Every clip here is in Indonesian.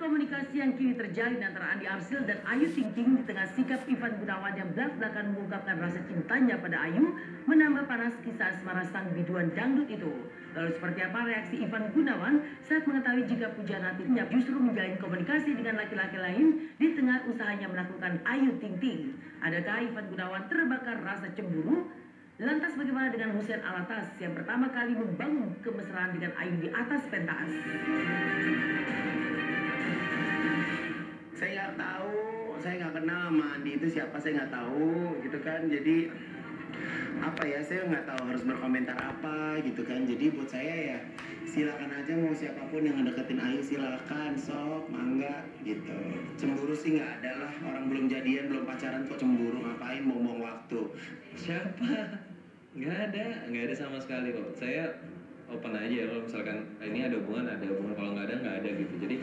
komunikasi yang kini terjalin antara Andi Arsyil dan Ayu Ting Ting di tengah sikap Ivan Gunawan yang belak-belakan mengungkapkan rasa cintanya pada Ayu menambah panas kisah asmara sang biduan dangdut itu. Lalu seperti apa reaksi Ivan Gunawan saat mengetahui jika pujaan hatinya justru menjalin komunikasi dengan laki-laki lain di tengah usahanya menaklukkan Ayu Ting Ting? Adakah Ivan Gunawan terbakar rasa cemburu? Lantas bagaimana dengan Hussein Alatas yang pertama kali membangun kemesraan dengan Ayu di atas pentas? Saya nggak tahu, saya nggak kenal sama Andi itu siapa, saya nggak tahu gitu kan. Jadi apa ya, saya nggak tahu harus berkomentar apa gitu kan. Jadi buat saya ya silakan aja, mau siapapun yang ngedeketin Ayu silakan, sok mangga gitu. Cemburu sih nggak ada lah, orang belum jadian belum pacaran kok cemburu, ngapain buang-buang waktu. Siapa? Nggak ada sama sekali kok. Saya open aja ya, kalau misalkan ini ada hubungan, kalau nggak ada gitu. Jadi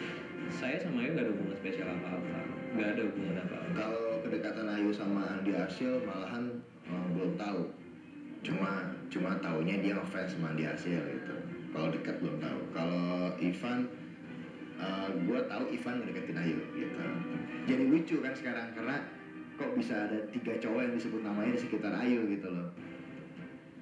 saya sama Ayu nggak ada hubungan spesial apa-apa, nggak ada hubungan apa-apa. Kalau kedekatan Ayu sama Andi Arsyil malahan belum tahu. Cuma taunya dia ngefans sama Andi Arsyil gitu. Kalau dekat belum tahu. Kalau Ivan, gue tahu Ivan ngedeketin Ayu gitu. Jadi lucu kan sekarang karena kok bisa ada 3 cowok yang disebut namanya di sekitar Ayu gitu loh.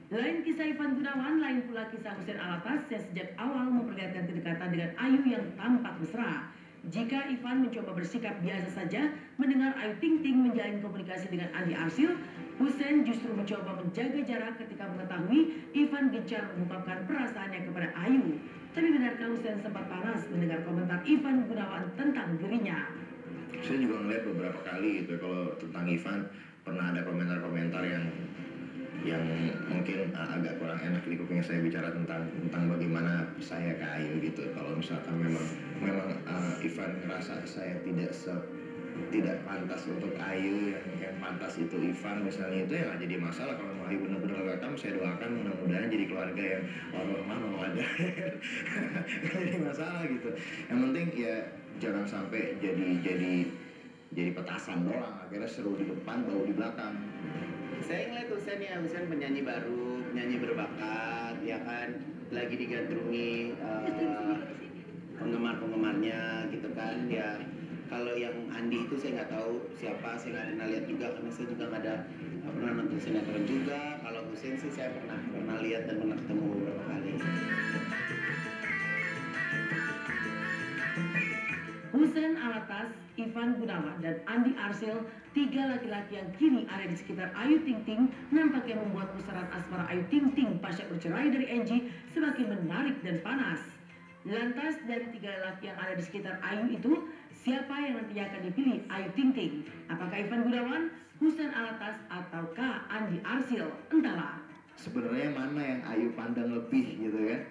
Lain kisah Ivan Gunawan, lain pula kisah Hussein Alatas yang sejak awal memperlihatkan kedekatan dengan Ayu yang tampak mesra. Jika Ivan mencoba bersikap biasa saja mendengar Ayu Ting Ting menjalin komunikasi dengan Andi Arsyil, Hussein justru mencoba menjaga jarak ketika mengetahui Ivan gencar mengungkapkan perasaannya kepada Ayu. Tapi benarkah Hussein sempat panas mendengar komentar Ivan Gunawan tentang dirinya? Saya juga ngeliat beberapa kali gitu kalau tentang Ivan pernah ada komentar-komentar yang mungkin agak kurang enak di kuping saya bicara tentang bagaimana saya ke Ayu gitu. Kalau misalkan memang Ivan ngerasa saya tidak pantas untuk Ayu, yang pantas itu Ivan misalnya, itu ya nggak jadi masalah. Kalau mau Ayu benar-benar welcome, saya doakan mudah-mudahan jadi keluarga yang warahmah mawadah. Nggak jadi masalah gitu. Yang penting ya jangan sampai jadi petasan doang, akhirnya seru di depan bau di belakang. Saya ngeliat Hussein ya, Hussein penyanyi baru, penyanyi berbakat, ya kan, lagi digandrungi penggemar-penggemarnya gitu kan. Ya kalau yang Andi itu saya nggak tahu siapa, saya nggak pernah lihat juga karena saya juga nggak pernah nonton sinetron juga. Kalau Hussein sih saya pernah lihat dan pernah ketemu beberapa kali. Hussein Alatas, Ivan Gunawan, dan Andi Arsyil, 3 laki-laki yang kini ada di sekitar Ayu Ting Ting, nampaknya membuat pusaran asmara Ayu Ting Ting pasca bercerai dari Angie semakin menarik dan panas. Lantas dari 3 lelaki yang ada di sekitar Ayu itu, siapa yang nantinya akan dipilih Ayu Ting Ting? Apakah Ivan Gunawan, Hussein Alatas, ataukah Andi Arsyil? Entahlah. Sebenarnya mana yang Ayu pandang lebih gitu kan?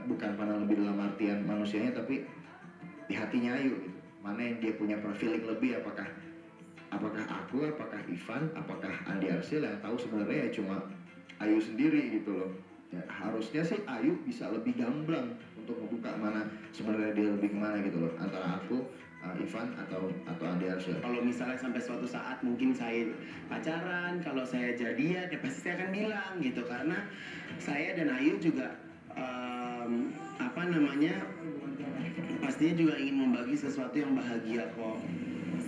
Bukan pandang lebih dalam artian manusianya, tapi di hatinya Ayu gitu. Mana yang dia punya feeling lebih, apakah aku, apakah Ivan, apakah Andi Arsyil? Yang tahu sebenarnya ya cuma Ayu sendiri gitu loh. Ya, harusnya sih Ayu bisa lebih gamblang untuk membuka mana sebenarnya dia lebih kemana gitu loh, antara aku, Ivan atau Andi Arsyil. Kalau misalnya sampai suatu saat mungkin saya pacaran, kalau saya jadian ya pasti saya akan bilang gitu, karena saya dan Ayu juga pastinya juga ingin membagi sesuatu yang bahagia kok.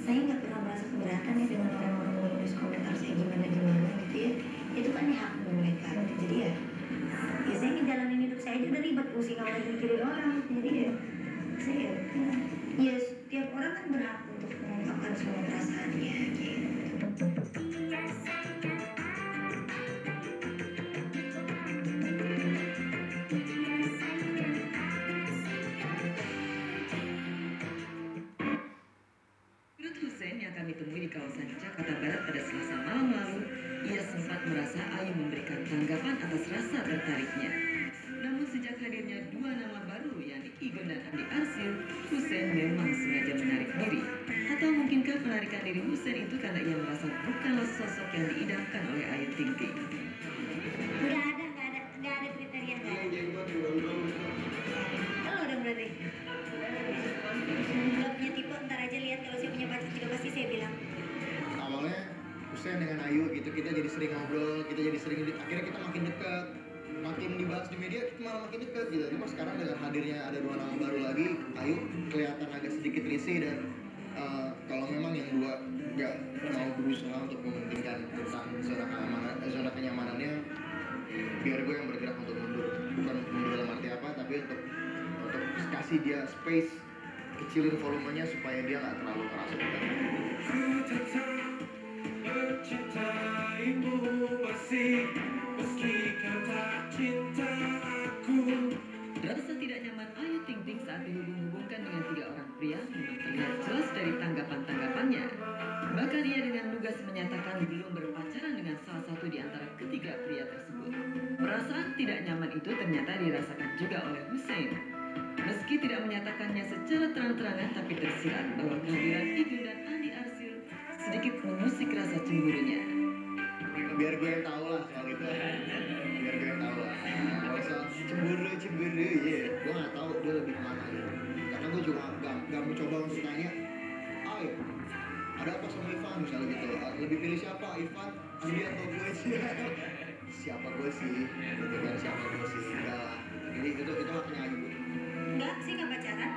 Saya nggak pernah merasa keberatan ya dengan orang-orang menulis komentar saya gimana gitu ya. Itu kan hak mereka. Jadi ya saya ngejalanin hidup saya aja udah ribet, pusing kalau lagi mikirin orang. Jadi ya saya ya setiap orang kan berhak untuk mengungkapkan semua perasaannya gitu. Yang kami temui di kawasan Jakarta Barat pada Selasa malam lalu, ia sempat merasa Ayu memberikan tanggapan atas rasa tertariknya. Namun sejak hadirnya 2 nama baru, yakni Igon dan Andi Arsyil, Hussein memang sengaja menarik diri. Atau mungkinkah penarikan diri Hussein itu karena ia merasa bukanlah sosok yang diidamkan oleh Ayu Ting Ting? Nggak ada kriteria nggak ada. Kalau udah berarti nggak punya tipe, ntar aja lihat kalau saya punya pacar juga pasti saya bilang. Awalnya Hussein dengan Ayu gitu, kita jadi sering ngobrol, kita jadi sering, akhirnya kita makin dekat. makin dibahas di media kita malah makin dekat gitu. Cuma sekarang dengan hadirnya ada 2 nama baru lagi, Ayu kelihatan agak sedikit risih dan kalau memang yang dua nggak mau berusaha untuk mementingkan tentang zona kenyamanannya, biar gue yang bergerak untuk mundur. Bukan mundur dalam arti apa, tapi untuk kasih dia space, kecilin volumenya supaya dia nggak terlalu ngerasa tegang. Rasa tidak nyaman Ayu Ting Ting saat dihubung-hubungkan dengan 3 orang pria memang terlihat jelas dari tanggapan-tanggapannya. Bahkan ia dengan lugas menyatakan belum berpacaran dengan salah satu di antara ketiga pria tersebut. Perasaan tidak nyaman itu ternyata dirasakan juga oleh Hussein. Meski tidak menyatakannya secara terang-terangan, tapi tersirat bahwa kehadiran Igun dan Andi Arsil sedikit mengusik rasa cemburunya. Biar gue yang tahu lah soal itu. Biar gue yang tahu lah. Kalau soal cemburu, ya, gue nggak tahu dia lebih kemana gitu. Karena gue juga nggak mencoba untuk tanya, Ay, ada apa sama Ivan misalnya gitu. Lebih pilih siapa, Ivan, Andi atau gue sih? Siapa gue sih? Gitu kan, siapa gue sih? Enggak lah. Jadi itu haknya Ayu. Enggak, sih nggak pacaran.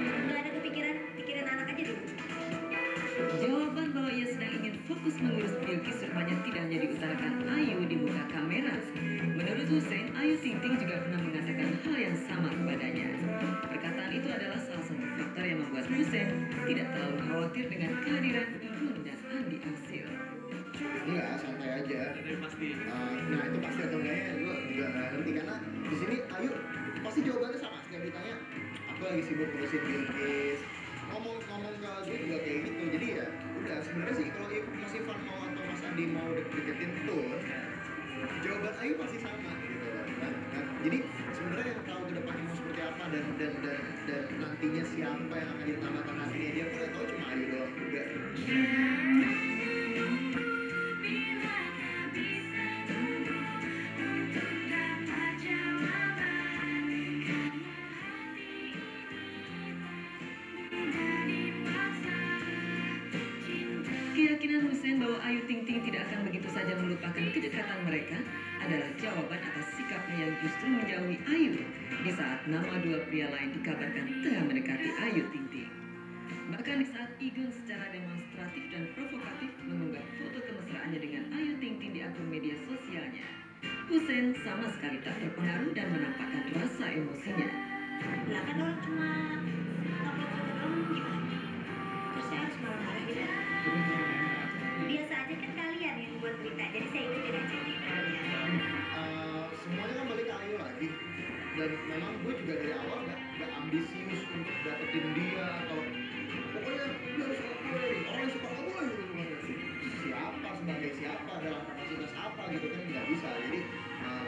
Nggak ada pikiran anak aja dulu. Jawaban bahwa ia sedang ingin fokus mengurus Bilkis rupanya tidak hanya diutarakan Ayu di muka kamera. Menurut Hussein, Ayu Ting Ting juga pernah mengatakan hal yang sama kepadanya. Perkataan itu adalah salah satu faktor yang membuat Hussein tidak terlalu khawatir dengan kehadiran Igun dan Andi Arsil. Enggak, santai aja. Nah itu pasti atau enggaknya gue juga nggak ngerti karena di sini Ayu pasti jawabannya sama. Setiap ditanya, aku lagi sibuk ngurusin Bilkis. Ngomong ke gue juga kayak gitu. Jadi ya udah sebenarnya sih kalau Mas Ivan mau atau Mas Andi mau deketin tuh, jawaban Ayu pasti sama gitu loh. Nah, jadi sebenarnya yang tahu ke depannya mau seperti apa dan nantinya siapa yang akan jadi tambatan hatinya dia pun yang tahu cuma Ayu doang juga. Keyakinan Hussein bahwa Ayu Ting Ting tidak akan begitu saja melupakan kedekatan mereka adalah jawaban atas sikapnya yang justru menjauhi Ayu di saat nama 2 pria lain dikabarkan tengah mendekati Ayu Ting Ting. Bahkan di saat Igun secara demonstratif dan provokatif mengunggah foto kemesraannya dengan Ayu Ting Ting di akun media sosialnya, Hussein sama sekali tak terpengaruh dan menampakkan rasa emosinya. Lah kan orang cuma upload foto doang gimana? Terus saya harus marah-marah gitu. Biasa aja kan kalian yang buat berita, jadi saya ikutin aja. Semuanya kan balik ke Ayu lagi. Dan memang gue juga dari awal gak ambisius untuk dapetin dia atau pokoknya dia harus suka gue, orang yang suka gue gitu. Siapa sebagai siapa dalam kapasitas apa gitu kan nggak bisa. Jadi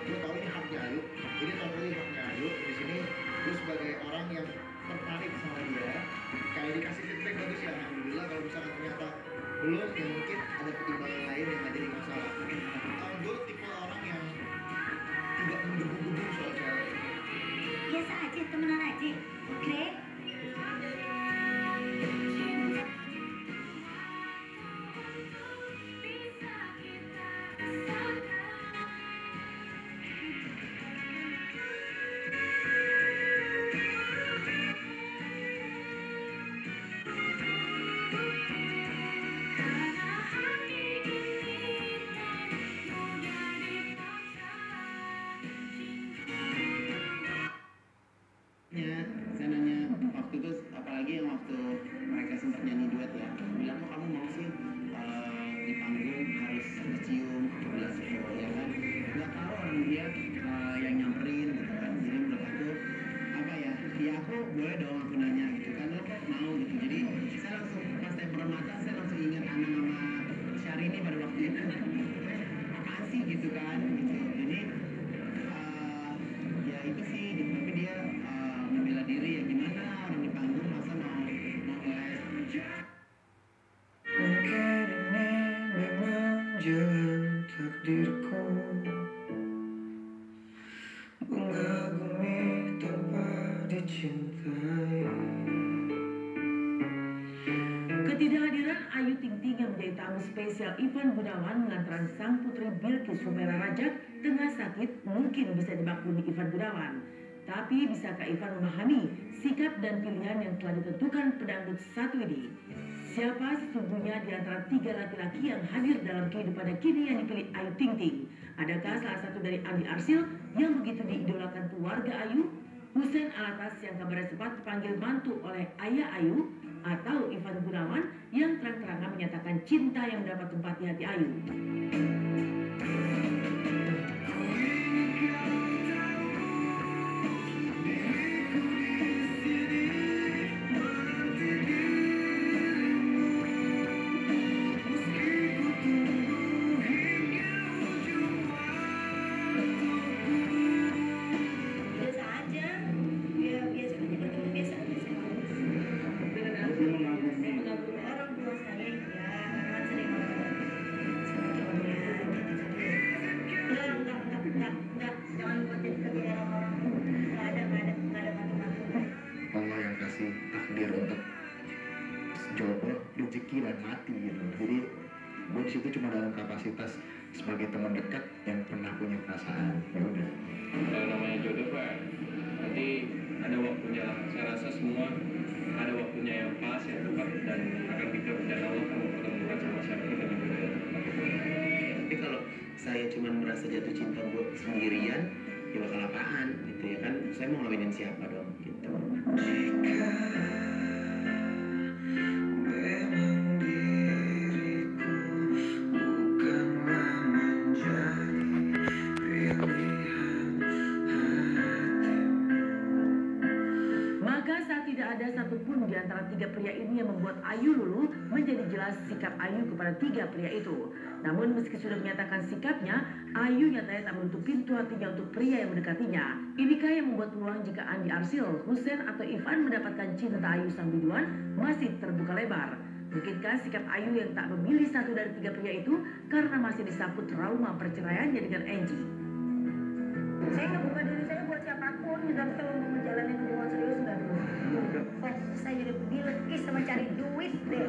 gue tahu ini haknya Ayu, ini totally haknya Ayu. Di sini gue sebagai orang yang tertarik sama dia, kalau dikasih feedback bagus ya alhamdulillah. Kalau misalkan ternyata belum, ya mungkin ada pertimbangan lain yang nggak jadi masalah. Gue tipe orang yang tidak menggebu-gebu soal cewek. Biasa aja, temenan aja. Oke? Saya nanya waktu itu, apalagi yang waktu mereka sempat nyanyi duet ya, bilang kok kamu mau sih di panggung harus cium, bilang ya kan, nggak tahu orang dia yang nyamperin gitu kan. Jadi menurut aku apa ya aku boleh dong aku nanya gitu kan, lo kok mau gitu. Jadi saya langsung pas saya permata saya langsung ingat Anang sama Syahrini pada waktu itu, apaan sih gitu kan gitu. Jadi ya itu sih gitu. Tapi dia membela diri ya, gimana orang di panggung masa mau les. Mungkin ini memang jalan takdirku, mengagumi tanpa dicintai. Ketidakhadiran Ayu Ting Ting yang menjadi tamu spesial Ivan Gunawan mengantarkan sang putri Bilkis Humaira Rajab tengah sakit mungkin bisa dimaklumi Ivan Gunawan. Tapi bisakah Ivan memahami sikap dan pilihan yang telah ditentukan pedangdut satu ini? Siapa sesungguhnya di antara 3 laki-laki yang hadir dalam kehidupannya kini yang dipilih Ayu Ting Ting? Adakah salah satu dari Andi Arsyil yang begitu diidolakan keluarga Ayu? Hussein Alatas yang kabarnya sempat dipanggil mantu oleh ayah Ayu? Atau Ivan Gunawan yang terang-terangan menyatakan cinta yang mendapat tempat di hati Ayu? Biasa aja, ya biasa aja berteman biasa aja sih. Orang tua saya ya kan sering ngomong sama cowoknya enggak jangan buat jadi kegiatan orang, nggak ada mati-mati. Allah yang kasih takdir untuk jawabnya rezeki dan mati gitu. Jadi gue di situ cuma dalam kapasitas sebagai teman dekat yang pernah punya perasaan. Ya udah. Kalau namanya jodoh Pak, nanti ada waktunya lah. Saya rasa semua ada waktunya yang pas, yang tepat, dan akan dan Allah akan mempertemukan sama siapa dengan jodoh yang tepat. Tapi kalau saya cuma merasa jatuh cinta buat sendirian, ya bakal apaan gitu ya kan? Saya mau ngawinin siapa dong gitu. Memang diriku bukanlah menjadi pilihan hatimu. Maka saat tidak ada satupun di antara 3 pria ini yang membuat Ayu luluh, menjadi jelas sikap Ayu kepada 3 pria itu. Namun meski sudah menyatakan sikapnya, Ayu nyatanya tak menutup pintu hatinya untuk pria yang mendekatinya. Inikah yang membuat peluang jika Andi Arsyil, Hussein atau Ivan mendapatkan cinta Ayu sang biduan masih terbuka lebar? Mungkinkah sikap Ayu yang tak memilih satu dari 3 pria itu karena masih disambut trauma perceraiannya dengan Angie? Saya nggak buka diri saya buat siapapun, tapi kalau mau menjalani hubungan serius nggak dulu. Fokus saya jadi bilekis sama cari duit deh.